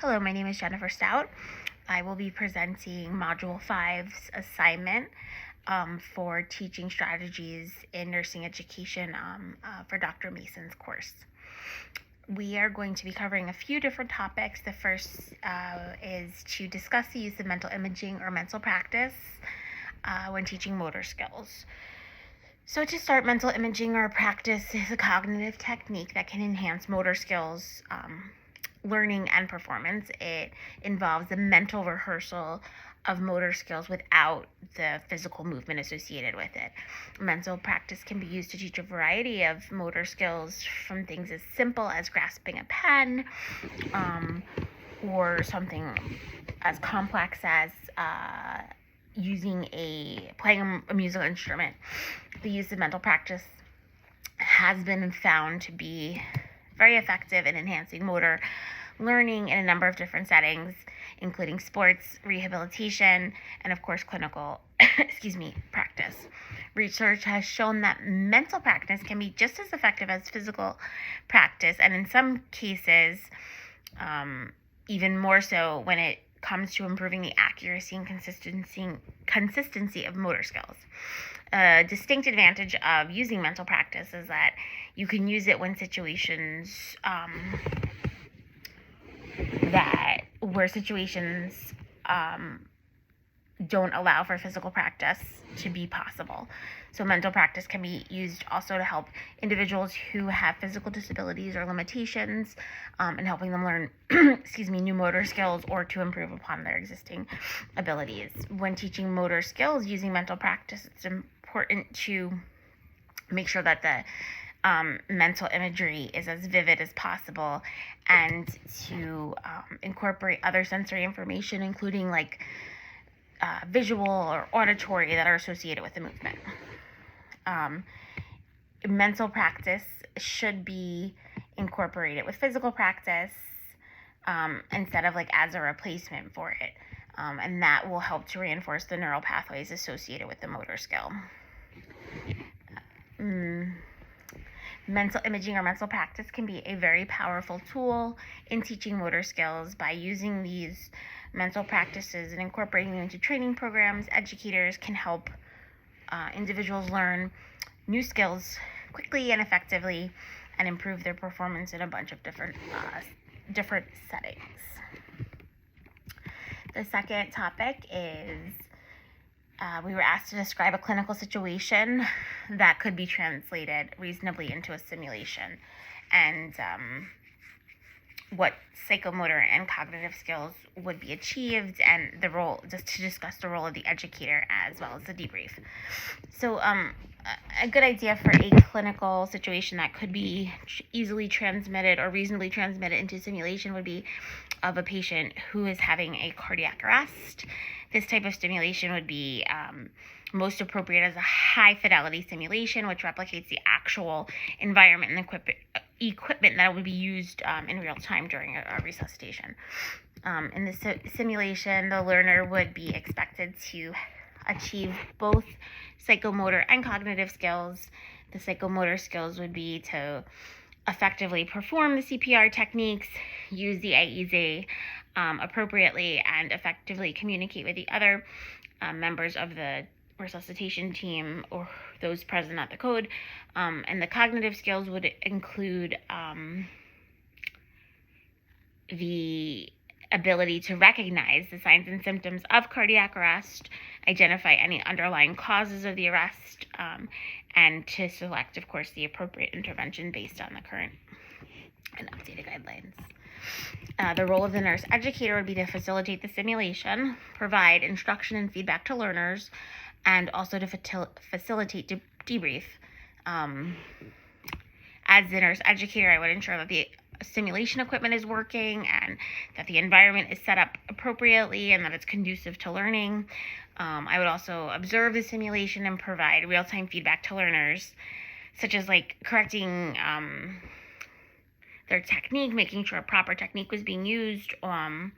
Hello, my name is Jennifer Stout. I will be presenting Module 5's assignment for teaching strategies in nursing education for Dr. Mason's course. We are going to be covering a few different topics. The first is to discuss the use of mental imaging or mental practice when teaching motor skills. So to start, mental imaging or practice is a cognitive technique that can enhance motor skills, learning, and performance. It involves the mental rehearsal of motor skills without the physical movement associated with it. Mental practice can be used to teach a variety of motor skills, from things as simple as grasping a pen, or something as complex as playing a musical instrument. The use of mental practice has been found to be very effective in enhancing motor learning in a number of different settings, including sports, rehabilitation, and of course clinical practice. Research has shown that mental practice can be just as effective as physical practice, and in some cases even more so when it comes to improving the accuracy and consistency of motor skills. A distinct advantage of using mental practice is that you can use it when situations don't allow for physical practice to be possible. So mental practice can be used also to help individuals who have physical disabilities or limitations, and helping them learn new motor skills or to improve upon their existing abilities. When teaching motor skills using mental practice, it's important to make sure that the mental imagery is as vivid as possible, and to incorporate other sensory information, including visual or auditory, that are associated with the movement. Mental practice should be incorporated with physical practice instead of as a replacement for it, and that will help to reinforce the neural pathways associated with the motor skill. Mental imaging or mental practice can be a very powerful tool in teaching motor skills. By using these mental practices and incorporating them into training programs, educators can help individuals learn new skills quickly and effectively and improve their performance in a bunch of different settings. The second topic is we were asked to describe a clinical situation that could be translated reasonably into a simulation, and what psychomotor and cognitive skills would be achieved, and just to discuss the role of the educator as well as the debrief. So a good idea for a clinical situation that could be easily transmitted or reasonably transmitted into simulation would be of a patient who is having a cardiac arrest. This type of stimulation would be most appropriate as a high-fidelity simulation, which replicates the actual environment and equipment that would be used in real time during a resuscitation. In this simulation, the learner would be expected to achieve both psychomotor and cognitive skills. The psychomotor skills would be to effectively perform the CPR techniques, use the AED appropriately, and effectively communicate with the other members of the resuscitation team or those present at the code. And the cognitive skills would include the ability to recognize the signs and symptoms of cardiac arrest, identify any underlying causes of the arrest, and to select, of course, the appropriate intervention based on the current and updated guidelines. The role of the nurse educator would be to facilitate the simulation, provide instruction and feedback to learners, and also to facilitate debrief. As the nurse educator, I would ensure that the simulation equipment is working and that the environment is set up appropriately and that it's conducive to learning. I would also observe the simulation and provide real-time feedback to learners, such as correcting their technique, making sure a proper technique was being used, and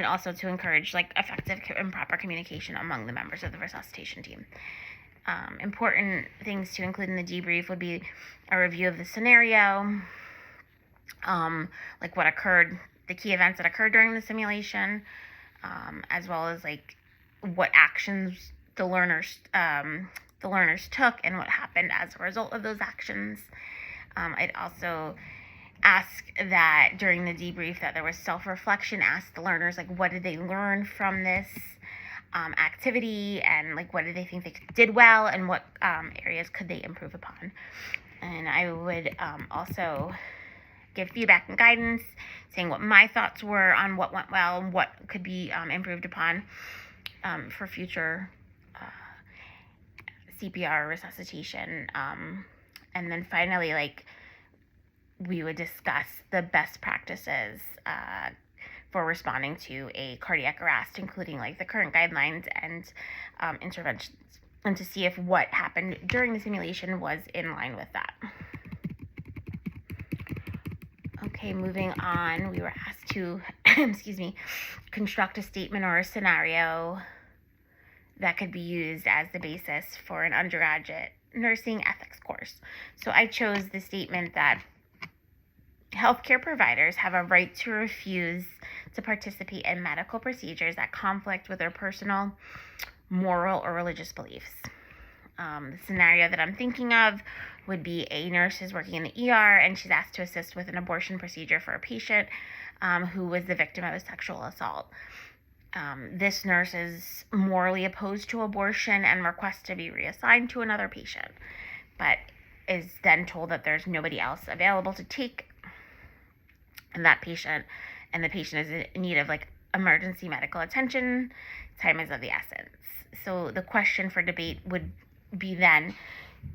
also to encourage effective and proper communication among the members of the resuscitation team. Important things to include in the debrief would be a review of the scenario, like what occurred, the key events that occurred during the simulation, as well as like what actions the learners took and what happened as a result of those actions. I'd also ask that during the debrief that there was self-reflection, ask the learners like what did they learn from this activity, and like what did they think they did well, and what areas could they improve upon. And I would also give feedback and guidance, saying what my thoughts were on what went well and what could be improved upon for future CPR resuscitation. And then finally, like, we would discuss the best practices for responding to a cardiac arrest, including like the current guidelines and interventions, and to see if what happened during the simulation was in line with that. Okay, moving on, we were asked to, construct a statement or a scenario that could be used as the basis for an undergraduate nursing ethics course. So I chose the statement that healthcare providers have a right to refuse to participate in medical procedures that conflict with their personal, moral, or religious beliefs. The scenario that I'm thinking of would be a nurse is working in the ER and she's asked to assist with an abortion procedure for a patient who was the victim of a sexual assault. This nurse is morally opposed to abortion and requests to be reassigned to another patient, but is then told that there's nobody else available to take and the patient is in need of like emergency medical attention. Time is of the essence. So the question for debate would be then,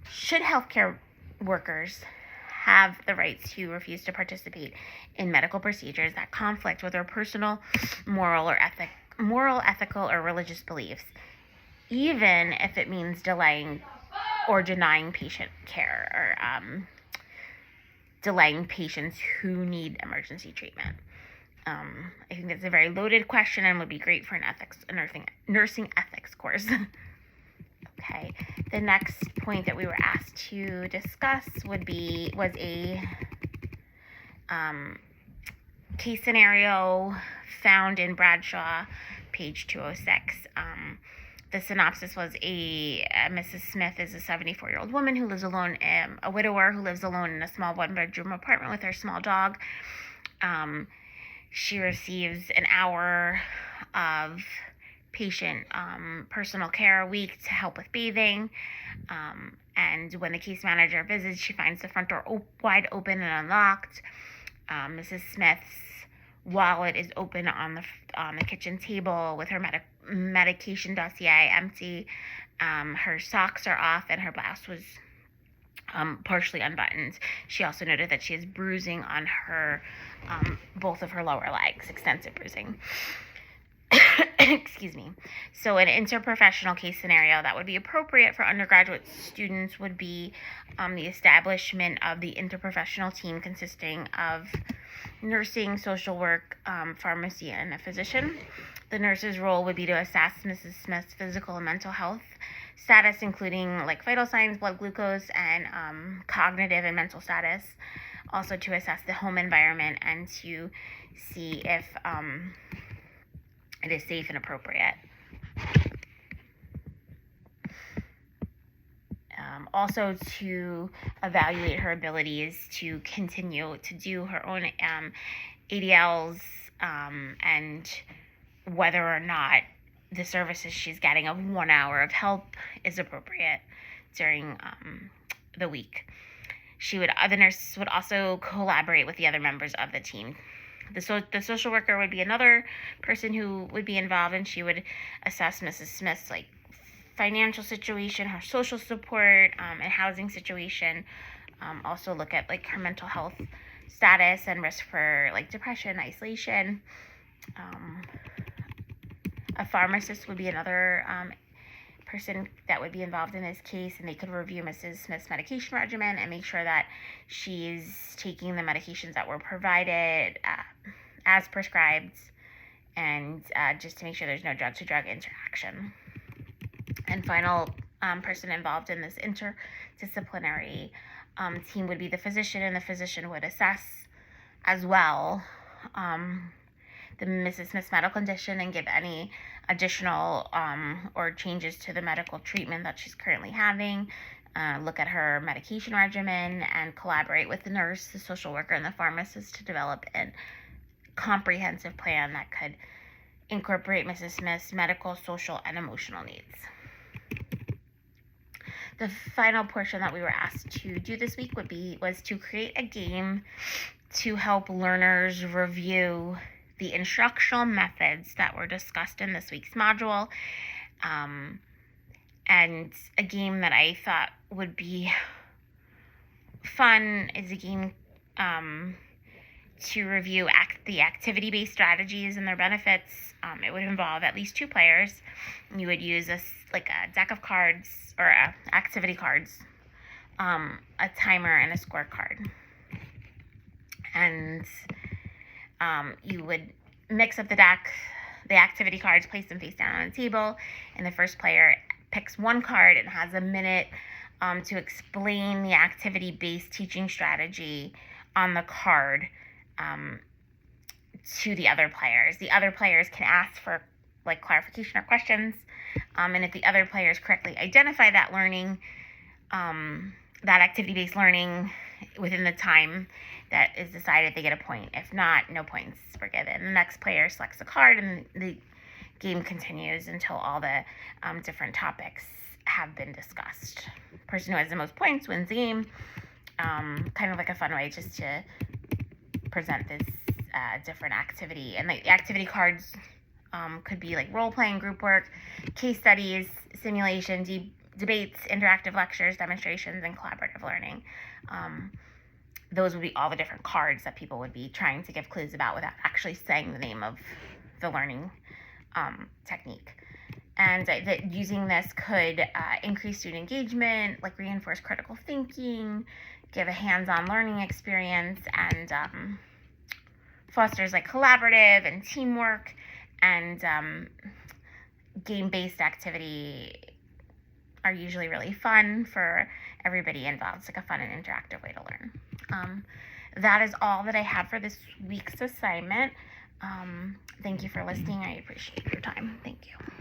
should healthcare workers have the right to refuse to participate in medical procedures that conflict with their personal, moral, ethical, or religious beliefs, even if it means delaying or denying patient care, or delaying patients who need emergency treatment? I think that's a very loaded question and would be great for a nursing ethics course. Okay, the next point that we were asked to discuss was a case scenario found in Bradshaw, page 206. The synopsis was Mrs. Smith is a 74-year-old woman who lives alone, a widower who lives alone in a small one-bedroom apartment with her small dog. She receives an hour of patient personal care a week to help with bathing. And when the case manager visits, she finds the front door wide open and unlocked. Mrs. Smith's wallet is open on the kitchen table with her medication dossier empty. Her socks are off and her blouse was partially unbuttoned. She also noted that she has bruising on her both of her lower legs, extensive bruising. Excuse me. So an interprofessional case scenario that would be appropriate for undergraduate students would be the establishment of the interprofessional team consisting of nursing, social work, pharmacy, and a physician. The nurse's role would be to assess Mrs. Smith's physical and mental health status, including like vital signs, blood glucose, and cognitive and mental status. Also to assess the home environment and to see if it is safe and appropriate. Also to evaluate her abilities to continue to do her own ADLs and whether or not the services she's getting of 1 hour of help is appropriate during the week. The nurse would also collaborate with the other members of the team. The social worker would be another person who would be involved, and she would assess Mrs. Smith's like financial situation, her social support, and housing situation. Also look at like her mental health status and risk for like depression, isolation. A pharmacist would be another person that would be involved in this case, and they could review Mrs. Smith's medication regimen and make sure that she's taking the medications that were provided as prescribed, and just to make sure there's no drug-to-drug interaction. And final person involved in this interdisciplinary team would be the physician, and the physician would assess as well the Mrs. Smith's medical condition and give any additional or changes to the medical treatment that she's currently having. Look at her medication regimen and collaborate with the nurse, the social worker, and the pharmacist to develop a comprehensive plan that could incorporate Mrs. Smith's medical, social, and emotional needs. The final portion that we were asked to do this week was to create a game to help learners review the instructional methods that were discussed in this week's module. And a game that I thought would be fun is a game to review the activity-based strategies and their benefits. It would involve at least 2 players. You would use a deck of cards or activity cards, a timer, and a scorecard. And you would mix up the deck, the activity cards, place them face down on the table, and the first player picks 1 card and has a minute to explain the activity-based teaching strategy on the card to the other players. The other players can ask for clarification or questions, and if the other players correctly identify that learning, that activity-based learning within the time that is decided, they get a point. If not, no points were given. The next player selects a card, and the game continues until all the different topics have been discussed. The person who has the most points wins the game. Kind of like a fun way just to present this different activity. And the activity cards could be like role-playing, group work, case studies, simulation, debates, interactive lectures, demonstrations, and collaborative learning. Those would be all the different cards that people would be trying to give clues about without actually saying the name of the learning technique. And that using this could increase student engagement, reinforce critical thinking, give a hands-on learning experience, and fosters collaborative and teamwork, and game-based activity are usually really fun for everybody involved. It's a fun and interactive way to learn. That is all that I have for this week's assignment. Thank you for listening. I appreciate your time. Thank you.